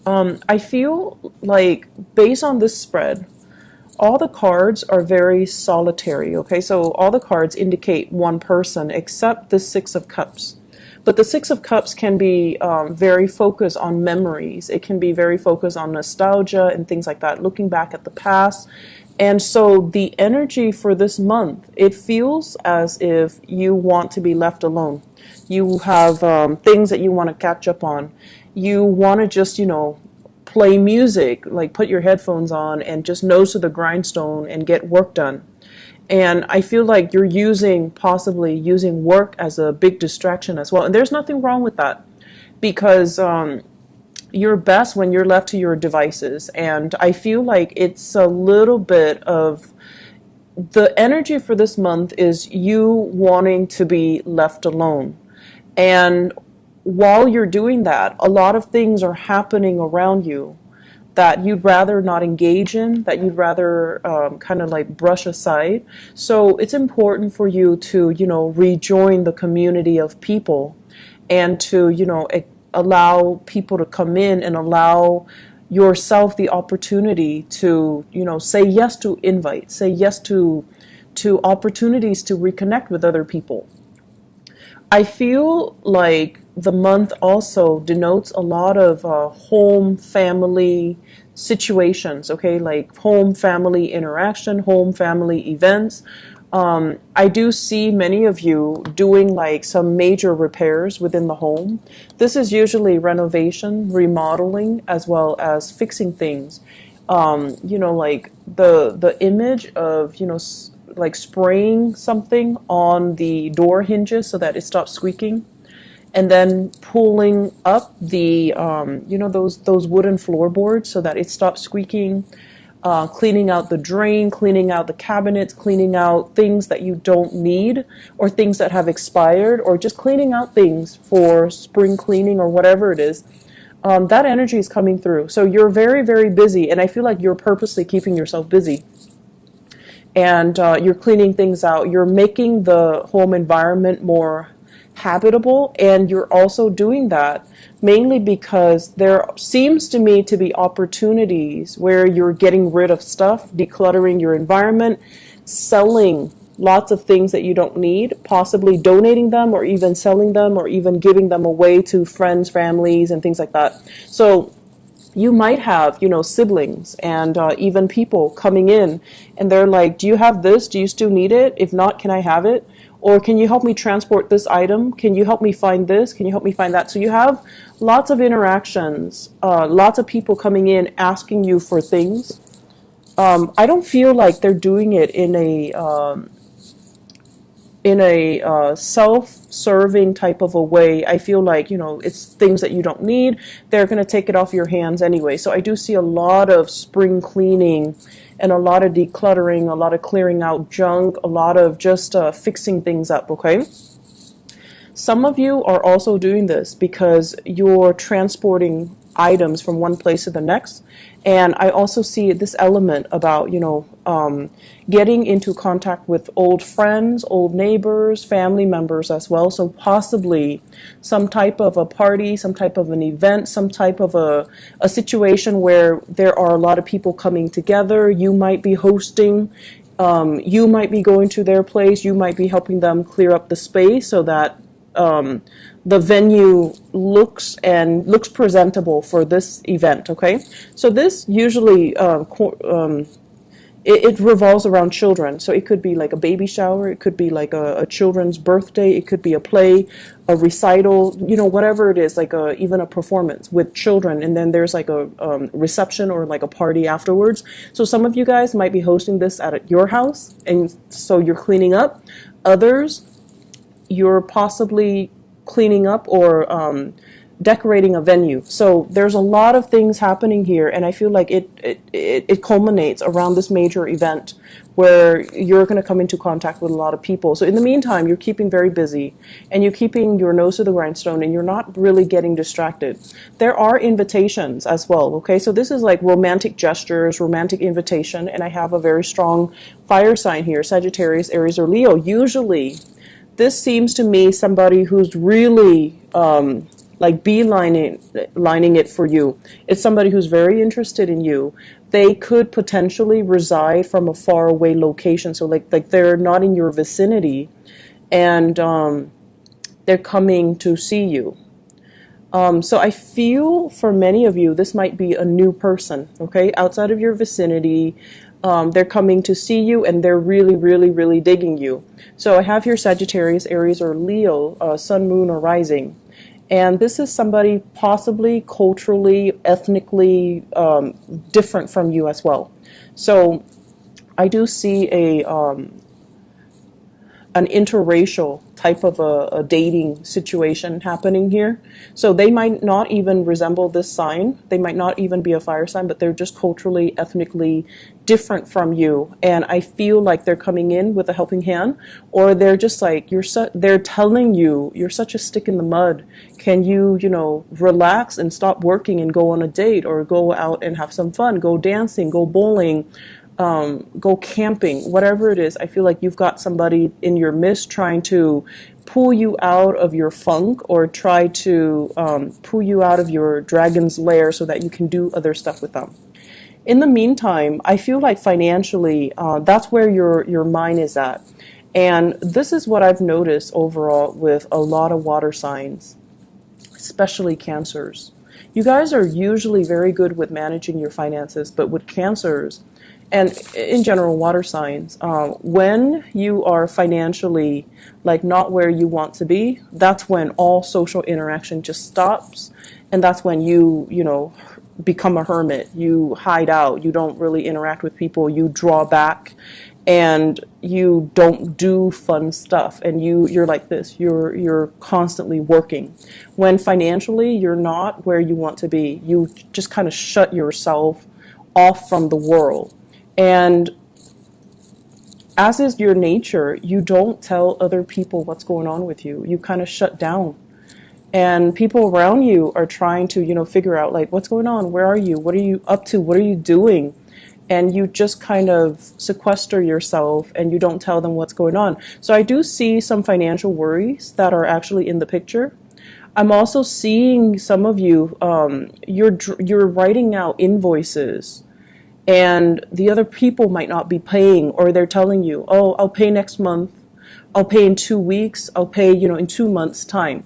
I feel like based on this spread, all the cards are very solitary, okay? So all the cards indicate one person except the Six of Cups. But the Six of Cups can be very focused on memories. It can be very focused on nostalgia and things like that, looking back at the past. And so the energy for this month, it feels as if you want to be left alone. You have things that you want to catch up on. You want to just, play music, like put your headphones on and just nose to the grindstone and get work done. And I feel like you're possibly using work as a big distraction as well. And there's nothing wrong with that because you're best when you're left to your devices. And I feel like it's a little bit of the energy for this month is you wanting to be left alone. And while you're doing that, a lot of things are happening around you that you'd rather not engage in, that you'd rather kind of like brush aside. So it's important for you to, rejoin the community of people and to, allow people to come in and allow yourself the opportunity to, say yes to invites, say yes to opportunities to reconnect with other people. I feel like the month also denotes a lot of home family situations, okay, like home family interaction, home family events. I do see many of you doing like some major repairs within the home. This is usually renovation, remodeling, as well as fixing things. Like the image of, like spraying something on the door hinges so that it stops squeaking, and then pulling up the those wooden floorboards so that it stops squeaking, cleaning out the drain, cleaning out the cabinets, cleaning out things that you don't need or things that have expired, or just cleaning out things for spring cleaning or whatever it is. That energy is coming through. So you're very, very busy, and I feel like you're purposely keeping yourself busy. And you're cleaning things out. You're making the home environment more habitable, and you're also doing that mainly because there seems to me to be opportunities where you're getting rid of stuff, decluttering your environment, selling lots of things that you don't need, possibly donating them or even selling them or even giving them away to friends, families, and things like that. So you might have, siblings and even people coming in, and they're like, do you have this? Do you still need it? If not, can I have it? Or can you help me transport this item? Can you help me find this? Can you help me find that? So you have lots of interactions, lots of people coming in asking you for things. I don't feel like they're doing it in a self-serving type of a way. I feel like, it's things that you don't need. They're going to take it off your hands anyway. So I do see a lot of spring cleaning and a lot of decluttering, a lot of clearing out junk, a lot of just fixing things up, okay? Some of you are also doing this because you're transporting items from one place to the next. And I also see this element about, getting into contact with old friends, old neighbors, family members as well. So possibly some type of a party, some type of an event, some type of a situation where there are a lot of people coming together. You might be hosting. You might be going to their place. You might be helping them clear up the space so that the venue looks presentable for this event, okay? So this usually it revolves around children. So it could be like a baby shower, it could be like a children's birthday, it could be a play, a recital, whatever it is, like even a performance with children, and then there's like a reception or like a party afterwards. So some of you guys might be hosting this at your house, and so you're cleaning up. Others, you're possibly cleaning up or decorating a venue. So there's a lot of things happening here, and I feel like it culminates around this major event where you're going to come into contact with a lot of people. So in the meantime, you're keeping very busy, and you're keeping your nose to the grindstone, and you're not really getting distracted. There are invitations as well, okay? So this is like romantic gestures, romantic invitation, and I have a very strong fire sign here, Sagittarius, Aries, or Leo. Usually, this seems to me somebody who's really like lining it for you. It's somebody who's very interested in you. They could potentially reside from a far away location, so like they're not in your vicinity, and they're coming to see you. So I feel for many of you, this might be a new person, okay, outside of your vicinity. They're coming to see you, and they're really, really, really digging you. So I have here Sagittarius, Aries, or Leo, Sun, Moon, or Rising. And this is somebody possibly culturally, ethnically different from you as well. So I do see an interracial type of a dating situation happening here. So they might not even resemble this sign. They might not even be a fire sign, but they're just culturally, ethnically different from you. And I feel like they're coming in with a helping hand, or they're just like, they're telling you, you're such a stick in the mud. Can you, relax and stop working and go on a date, or go out and have some fun, go dancing, go bowling, go camping, whatever it is. I feel like you've got somebody in your midst trying to pull you out of your funk, or try to pull you out of your dragon's lair so that you can do other stuff with them. In the meantime, I feel like financially, that's where your mind is at. And this is what I've noticed overall with a lot of water signs, especially Cancers. You guys are usually very good with managing your finances, but with Cancers, and in general water signs, when you are financially like not where you want to be, that's when all social interaction just stops, and that's when you become a hermit. You hide out, you don't really interact with people, you draw back, and you don't do fun stuff, and you're like this, you're constantly working. When financially you're not where you want to be, you just kind of shut yourself off from the world. And as is your nature, you don't tell other people what's going on with you. You kind of shut down. And people around you are trying to, figure out, like, what's going on? Where are you? What are you up to? What are you doing? And you just kind of sequester yourself, and you don't tell them what's going on. So I do see some financial worries that are actually in the picture. I'm also seeing some of you, you're writing out invoices, and the other people might not be paying, or they're telling you, oh, I'll pay next month, I'll pay in 2 weeks, I'll pay, in 2 months' time.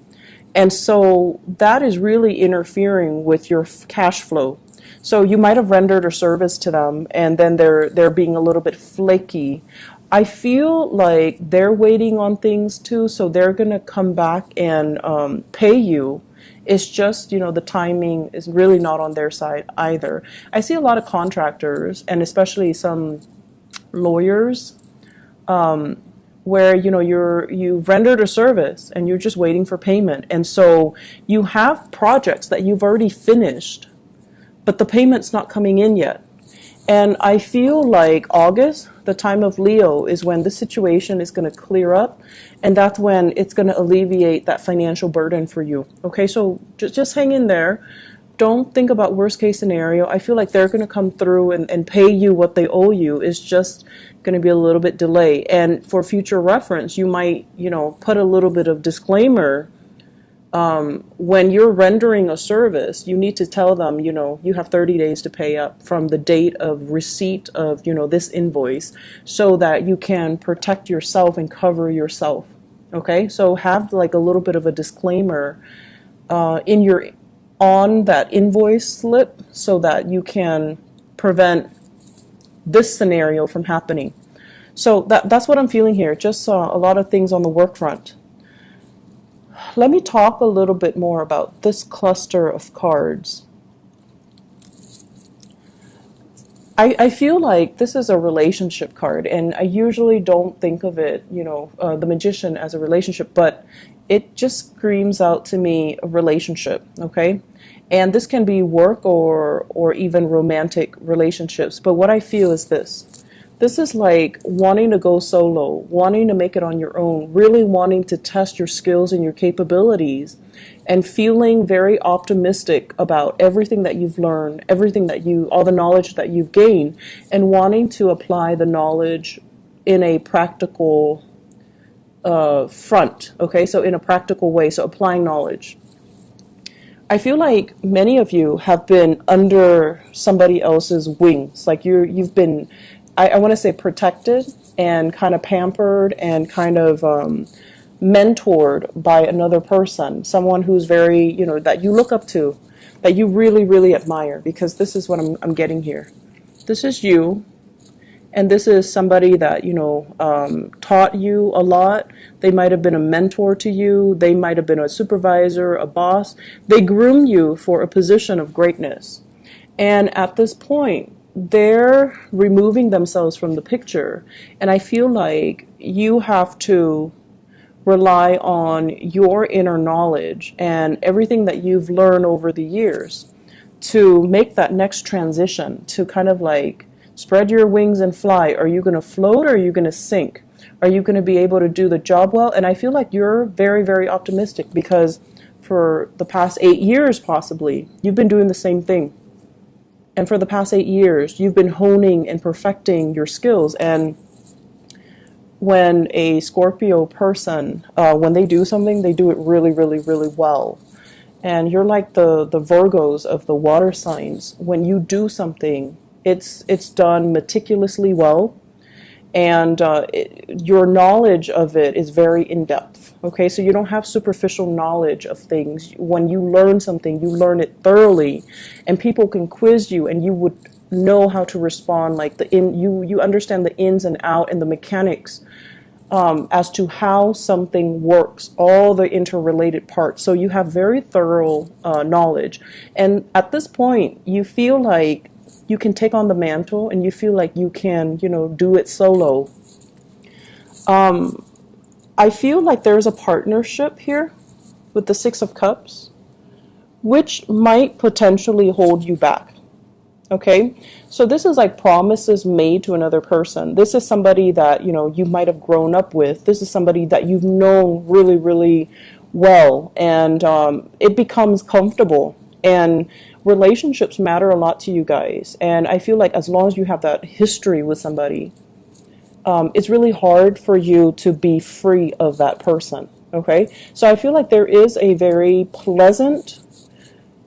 And so that is really interfering with your cash flow. So you might have rendered a service to them, and then they're being a little bit flaky. I feel like they're waiting on things too, so they're going to come back and pay you. It's just, the timing is really not on their side either. I see a lot of contractors, and especially some lawyers, where, you've rendered a service and you're just waiting for payment. And so you have projects that you've already finished, but the payment's not coming in yet. And I feel like August, the time of Leo, is when this situation is going to clear up, and that's when it's going to alleviate that financial burden for you. Okay, so just hang in there. Don't think about worst case scenario. I feel like they're going to come through and pay you what they owe you. It's just going to be a little bit delay. And for future reference, you might, put a little bit of disclaimer. When you're rendering a service, you need to tell them, you have 30 days to pay up from the date of receipt of, this invoice, so that you can protect yourself and cover yourself. Okay, so have like a little bit of a disclaimer on that invoice slip, so that you can prevent this scenario from happening. So that's what I'm feeling here. Just a lot of things on the work front. Let me talk a little bit more about this cluster of cards. I feel like this is a relationship card, and I usually don't think of it, the Magician, as a relationship, but it just screams out to me a relationship, okay? And this can be work or even romantic relationships. But what I feel is this. This is like wanting to go solo, wanting to make it on your own, really wanting to test your skills and your capabilities, and feeling very optimistic about everything that you've learned, all the knowledge that you've gained, and wanting to apply the knowledge in a practical front, okay? So in a practical way, so applying knowledge. I feel like many of you have been under somebody else's wings. Like you've been, I want to say protected and kind of pampered and kind of mentored by another person, someone who's very, that you look up to, that you really, really admire, because this is what I'm getting here. This is you, and this is somebody that, taught you a lot. They might have been a mentor to you. They might have been a supervisor, a boss. They groom you for a position of greatness. And at this point, they're removing themselves from the picture. And I feel like you have to rely on your inner knowledge and everything that you've learned over the years to make that next transition, to kind of like spread your wings and fly. Are you going to float or are you going to sink? Are you going to be able to do the job well? And I feel like you're very, very optimistic, because for the past 8 years, possibly, you've been doing the same thing. And for the past 8 years, you've been honing and perfecting your skills. And when a Scorpio person, when they do something, they do it really, really, really well. And you're like the Virgos of the water signs. When you do something, it's done meticulously well, and your knowledge of it is very in-depth. Okay, so you don't have superficial knowledge of things. When you learn something, you learn it thoroughly, and people can quiz you, and you would know how to respond. Like you understand the ins and out and the mechanics as to how something works, all the interrelated parts. So you have very thorough knowledge, and at this point, you feel like you can take on the mantle, and you feel like you can, do it solo. I feel like there's a partnership here with the Six of Cups, which might potentially hold you back. Okay, so this is like promises made to another person. This is somebody that, you might have grown up with. This is somebody that you've known really, really well, and it becomes comfortable. And relationships matter a lot to you guys. And I feel like as long as you have that history with somebody, it's really hard for you to be free of that person. Okay, so I feel like there is a very pleasant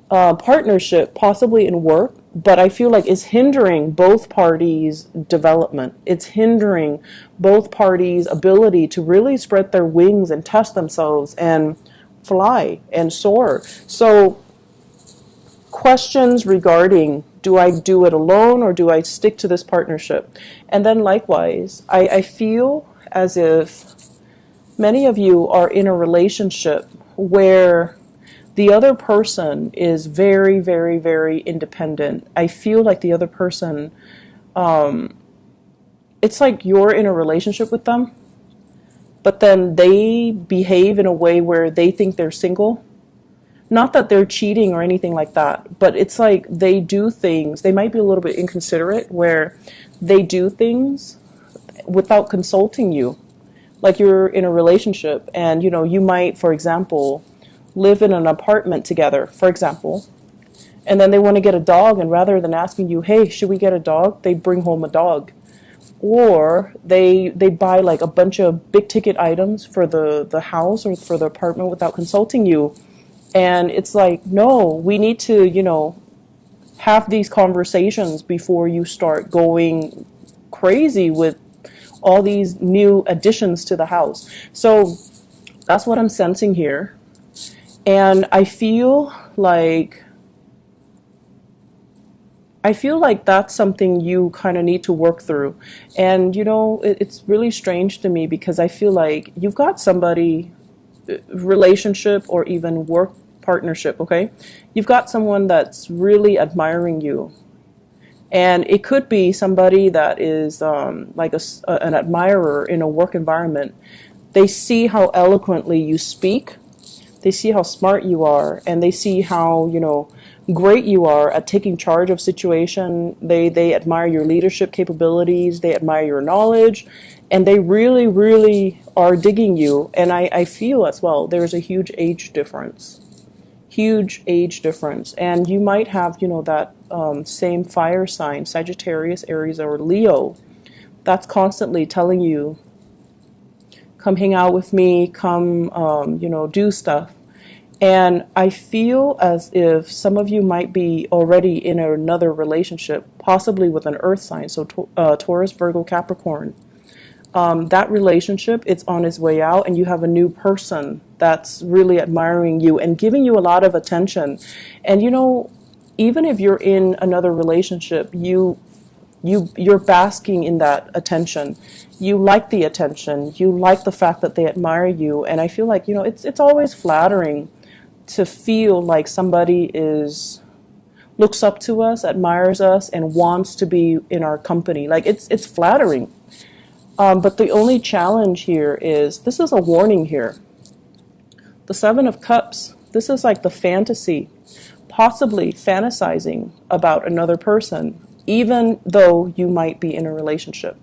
partnership, possibly in work, but I feel like it's hindering both parties' development. It's hindering both parties' ability to really spread their wings and test themselves and fly and soar. So questions regarding, do I do it alone or do I stick to this partnership? And then likewise, I feel as if many of you are in a relationship where the other person is very, very, very independent. I feel like the other person, it's like you're in a relationship with them, but then they behave in a way where they think they're single. Not that they're cheating or anything like that, but it's like they do things, they might be a little bit inconsiderate, where they do things without consulting you. Like you're in a relationship and, you might, for example, live in an apartment together, for example, and then they want to get a dog, and rather than asking you, hey, should we get a dog, they bring home a dog. Or they buy like a bunch of big ticket items for the house or for the apartment without consulting you. And it's like, no, we need to, have these conversations before you start going crazy with all these new additions to the house. So that's what I'm sensing here. And I feel like that's something you kind of need to work through. And, it's really strange to me, because I feel like you've got somebody, relationship or even work partnership, okay? You've got someone that's really admiring you. And it could be somebody that is like an admirer in a work environment. They see how eloquently you speak. They see how smart you are, and they see how, great you are at taking charge of situation. They admire your leadership capabilities. They admire your knowledge, and they really, really are digging you. And I feel as well, there's a huge age difference. Huge age difference. And you might have, that same fire sign, Sagittarius, Aries, or Leo, that's constantly telling you, come hang out with me, come, do stuff. And I feel as if some of you might be already in another relationship, possibly with an earth sign, so Taurus, Virgo, Capricorn. That relationship, it's on its way out, and you have a new person that's really admiring you and giving you a lot of attention. And even if you're in another relationship, you're basking in that attention. You like the attention. You like the fact that they admire you. And I feel like, it's always flattering to feel like somebody looks up to us, admires us, and wants to be in our company. Like it's flattering. But the only challenge here is, this is a warning here. The Seven of Cups, this is like the fantasy, possibly fantasizing about another person, even though you might be in a relationship.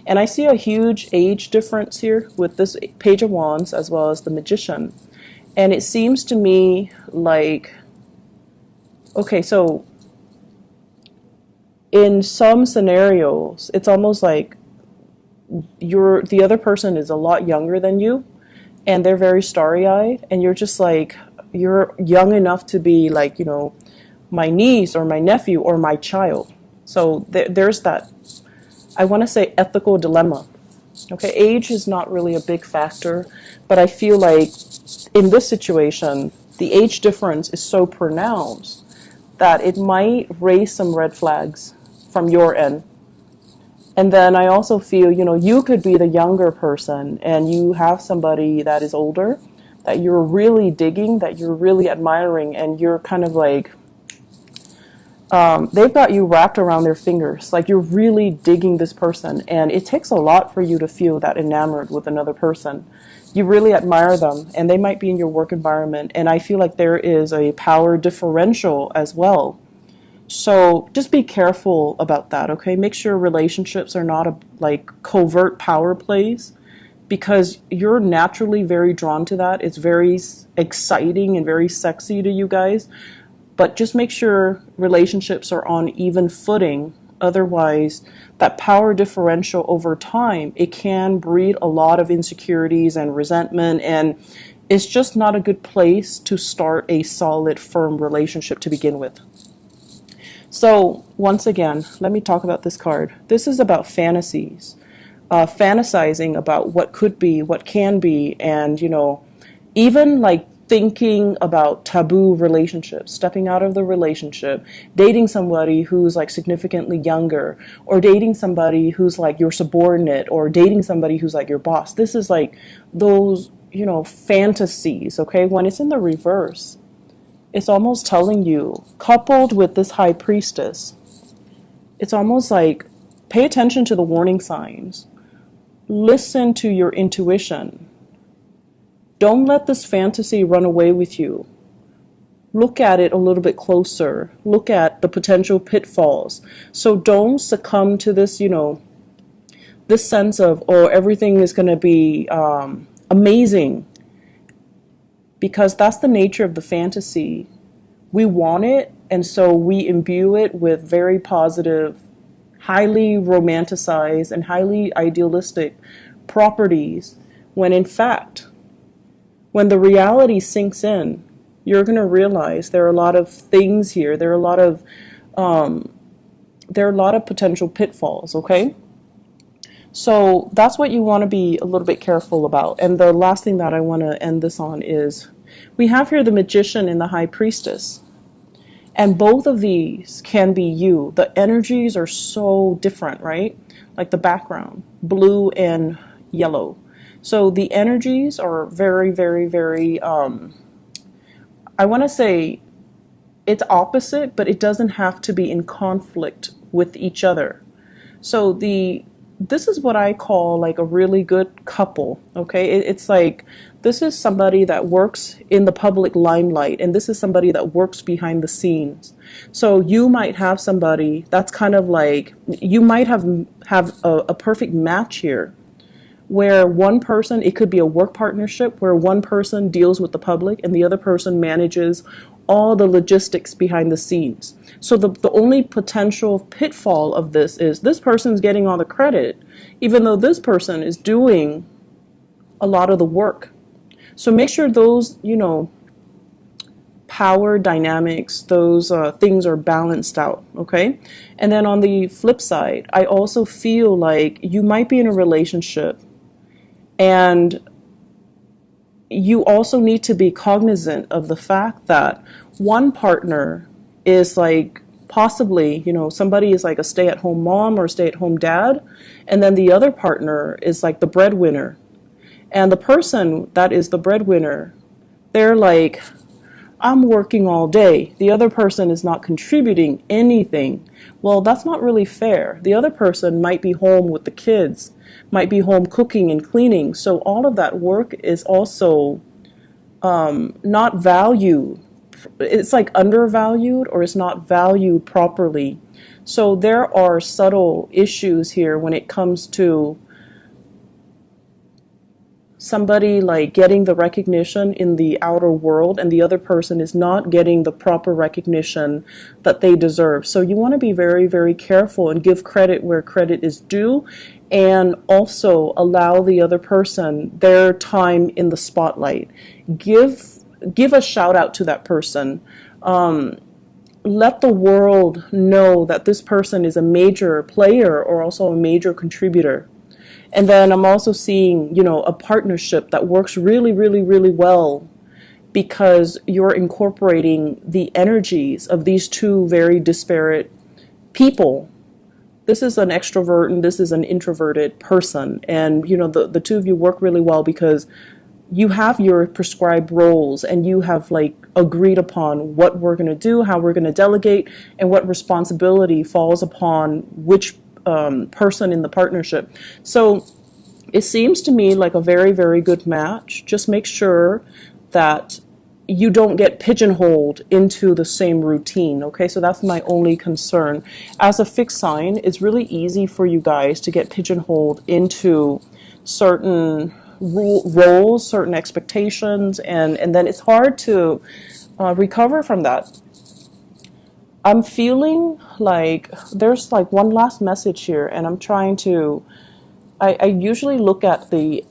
And I see a huge age difference here with this Page of Wands as well as the Magician. And it seems to me like, okay, so in some scenarios, it's almost like the other person is a lot younger than you, and they're very starry-eyed, and you're just like, you're young enough to be like, my niece or my nephew or my child. So there's that, I want to say, ethical dilemma. Okay, age is not really a big factor, but I feel like in this situation, the age difference is so pronounced that it might raise some red flags from your end. And then I also feel, you could be the younger person and you have somebody that is older that you're really digging, that you're really admiring, and you're kind of like, they've got you wrapped around their fingers. Like, you're really digging this person, and it takes a lot for you to feel that enamored with another person. You really admire them, and they might be in your work environment, and I feel like there is a power differential as well. So just be careful about that, okay? Make sure relationships are not like covert power plays, because you're naturally very drawn to that. It's very exciting and very sexy to you guys. But just make sure relationships are on even footing. Otherwise, that power differential over time, it can breed a lot of insecurities and resentment, and it's just not a good place to start a solid, firm relationship to begin with. So once again, let me talk about this card. This is about fantasies, fantasizing about what could be, what can be, and even like thinking about taboo relationships, stepping out of the relationship, dating somebody who's like significantly younger, or dating somebody who's like your subordinate, or dating somebody who's like your boss. This is like those, fantasies, okay? When it's in the reverse, it's almost telling you, coupled with this High Priestess, it's almost like, pay attention to the warning signs. Listen to your intuition. Don't let this fantasy run away with you. Look at it a little bit closer. Look at the potential pitfalls. So don't succumb to this, this sense of, oh, everything is going to be amazing. Because that's the nature of the fantasy. We want it, and so we imbue it with very positive, highly romanticized, and highly idealistic properties, when in fact, when the reality sinks in, you're going to realize there are a lot of things here. There are a lot of potential pitfalls, okay? So that's what you want to be a little bit careful about. And the last thing that I want to end this on is, we have here the Magician and the High Priestess. And both of these can be you. The energies are so different, right? Like the background, blue and yellow. So the energies are very, very, very, I want to say it's opposite, but it doesn't have to be in conflict with each other. So this is what I call like a really good couple, okay? It's like, this is somebody that works in the public limelight, and this is somebody that works behind the scenes. So you might have somebody that's kind of like, you might have a perfect match here, where one person, it could be a work partnership, where one person deals with the public and the other person manages all the logistics behind the scenes. So the only potential pitfall of this person's getting all the credit, even though this person is doing a lot of the work. So make sure those, power dynamics, those things are balanced out, okay? And then on the flip side, I also feel like you might be in a relationship and you also need to be cognizant of the fact that one partner is like possibly, you know, somebody is like a stay-at-home mom or stay-at-home dad, and then the other partner is like the breadwinner. And the person that is the breadwinner, they're like, I'm working all day. The other person is not contributing anything. Well, that's not really fair. The other person might be home with the kids, might be home cooking and cleaning. So all of that work is also not valued. It's like undervalued, or it's not valued properly. So there are subtle issues here when it comes to somebody like getting the recognition in the outer world and the other person is not getting the proper recognition that they deserve. So you want to be very, very careful and give credit where credit is due, and also allow the other person their time in the spotlight. Give a shout out to that person. Let the world know that this person is a major player or also a major contributor. And then I'm also seeing, you know, a partnership that works really, really, really well because you're incorporating the energies of these two very disparate people. This is an extrovert and this is an introverted person. And, you know, the two of you work really well because you have your prescribed roles and you have like agreed upon what we're going to do, how we're going to delegate, and what responsibility falls upon which person in the partnership. So it seems to me like a very, very good match. Just make sure that you don't get pigeonholed into the same routine, okay? So that's my only concern. As a fixed sign, it's really easy for you guys to get pigeonholed into certain roles, certain expectations, and then it's hard to recover from that. I'm feeling like there's like one last message here, and I'm trying to. I usually look at the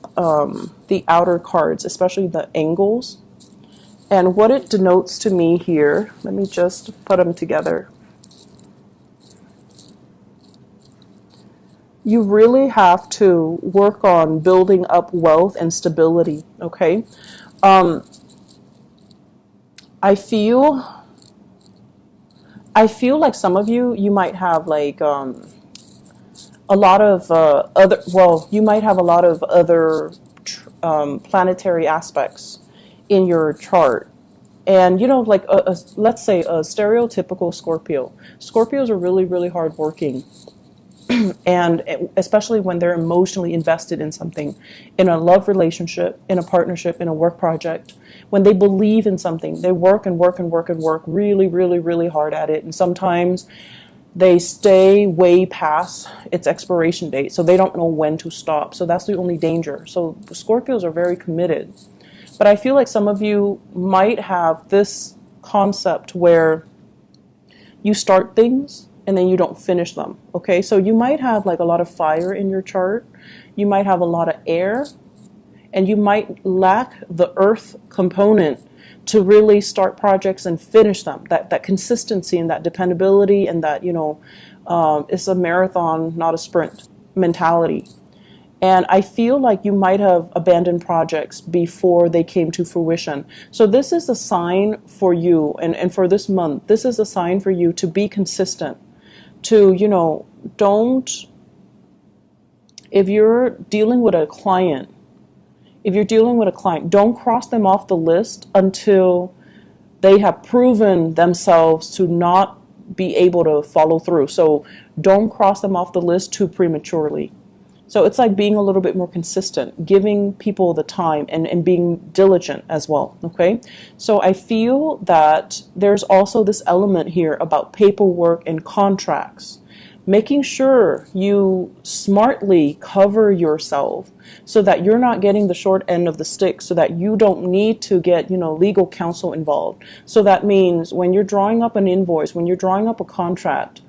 outer cards, especially the angles, and what it denotes to me here. Let me just put them together. You really have to work on building up wealth and stability. Okay, I feel like some of you might have like a lot of you might have a lot of other planetary aspects in your chart. And, you know, like, let's say a stereotypical Scorpio. Scorpios are really, really hardworking. And especially when they're emotionally invested in something, in a love relationship, in a partnership, in a work project. When they believe in something, they work and work and work and work really, really, really hard at it. And sometimes they stay way past its expiration date, so they don't know when to stop. So that's the only danger. So the Scorpios are very committed. But I feel like some of you might have this concept where you start things and then you don't finish them, okay? So you might have like a lot of fire in your chart. You might have a lot of air, and you might lack the earth component to really start projects and finish them. That consistency and that dependability and that, you know, it's a marathon, not a sprint mentality. And I feel like you might have abandoned projects before they came to fruition. So this is a sign for you, and for this month, this is a sign for you to be consistent. To, you know, if you're dealing with a client, don't cross them off the list until they have proven themselves to not be able to follow through. So don't cross them off the list too prematurely. So it's like being a little bit more consistent, giving people the time and being diligent as well, okay? So I feel that there's also this element here about paperwork and contracts. Making sure you smartly cover yourself so that you're not getting the short end of the stick, so that you don't need to get, you know, legal counsel involved. So that means when you're drawing up an invoice, when you're drawing up a contract,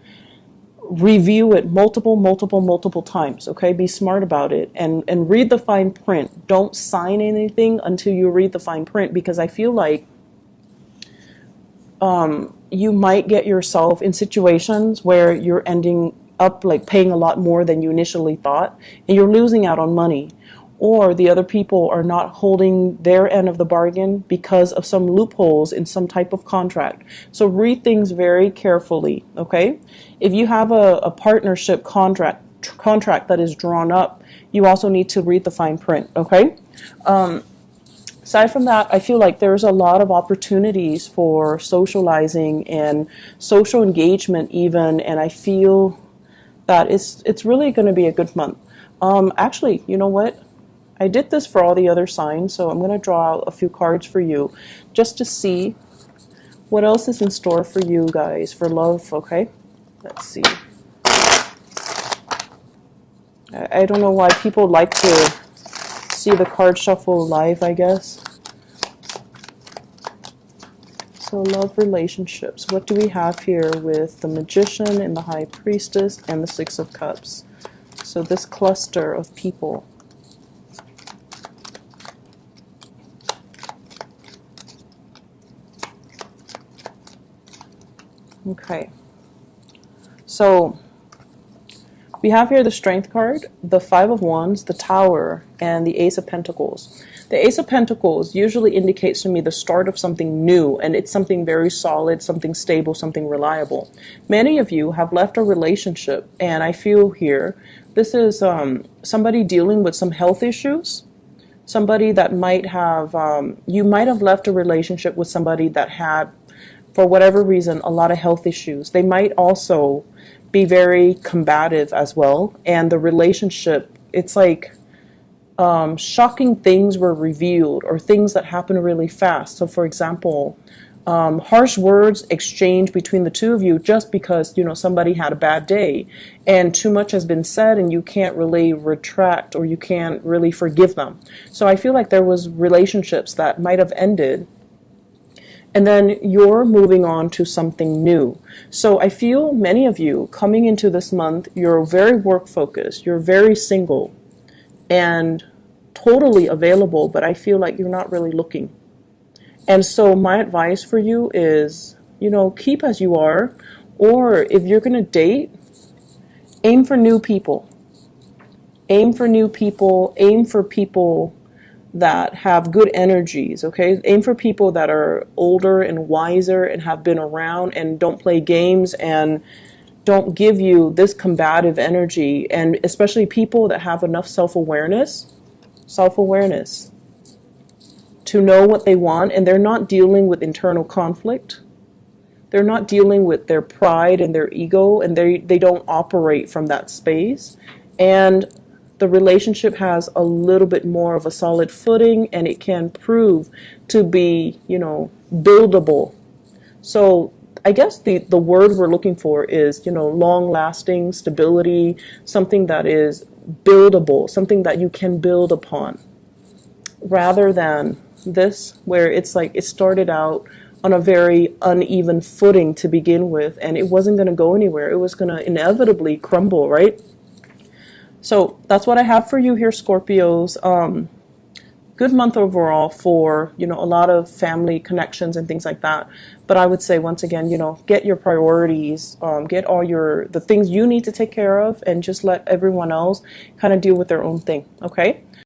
review it multiple times, okay? Be smart about it and read the fine print. Don't sign anything until you read the fine print, because I feel like You might get yourself in situations where you're ending up like paying a lot more than you initially thought, and you're losing out on money. Or the other people are not holding their end of the bargain because of some loopholes in some type of contract. So read things very carefully, okay? If you have a partnership contract that is drawn up, you also need to read the fine print, okay? Aside from that, I feel like there's a lot of opportunities for socializing and social engagement even, and I feel that it's really going to be a good month. Actually, you know what? I did this for all the other signs, so I'm going to draw out a few cards for you just to see what else is in store for you guys for love, okay? Let's see. I don't know why people like to see the card shuffle live, I guess. So love, relationships. What do we have here with the Magician and the High Priestess and the Six of Cups? So this cluster of people. Okay. So we have here the Strength card, the Five of Wands, the Tower, and the Ace of Pentacles. The Ace of Pentacles usually indicates to me the start of something new, and it's something very solid, something stable, something reliable. Many of you have left a relationship, and I feel here this is somebody dealing with some health issues. Somebody that might have, you might have left a relationship with somebody that had, for whatever reason, a lot of health issues. They might also be very combative as well, and the relationship, it's like shocking things were revealed or things that happen really fast. So for example, harsh words exchanged between the two of you just because, you know, somebody had a bad day and too much has been said and you can't really retract or you can't really forgive them. So I feel like there was relationships that might have ended, and then you're moving on to something new. So I feel many of you coming into this month, you're very work focused, you're very single and totally available, but I feel like you're not really looking. And so my advice for you is, you know, keep as you are, or if you're going to date, aim for new people. Aim for new people, aim for people that have good energies, okay? Aim for people that are older and wiser and have been around and don't play games and don't give you this combative energy, and especially people that have enough self-awareness to know what they want, and they're not dealing with internal conflict. They're not dealing with their pride and their ego, and they don't operate from that space. And the relationship has a little bit more of a solid footing, and it can prove to be, you know, buildable. So I guess the word we're looking for is, you know, long-lasting stability, something that is buildable, something that you can build upon, rather than this where it's like it started out on a very uneven footing to begin with, and it wasn't going to go anywhere. It was going to inevitably crumble, right? So that's what I have for you here, Scorpios. Good month overall for, you know, a lot of family connections and things like that. But I would say, once again, you know, get your priorities, get all the things you need to take care of, and just let everyone else kind of deal with their own thing, okay?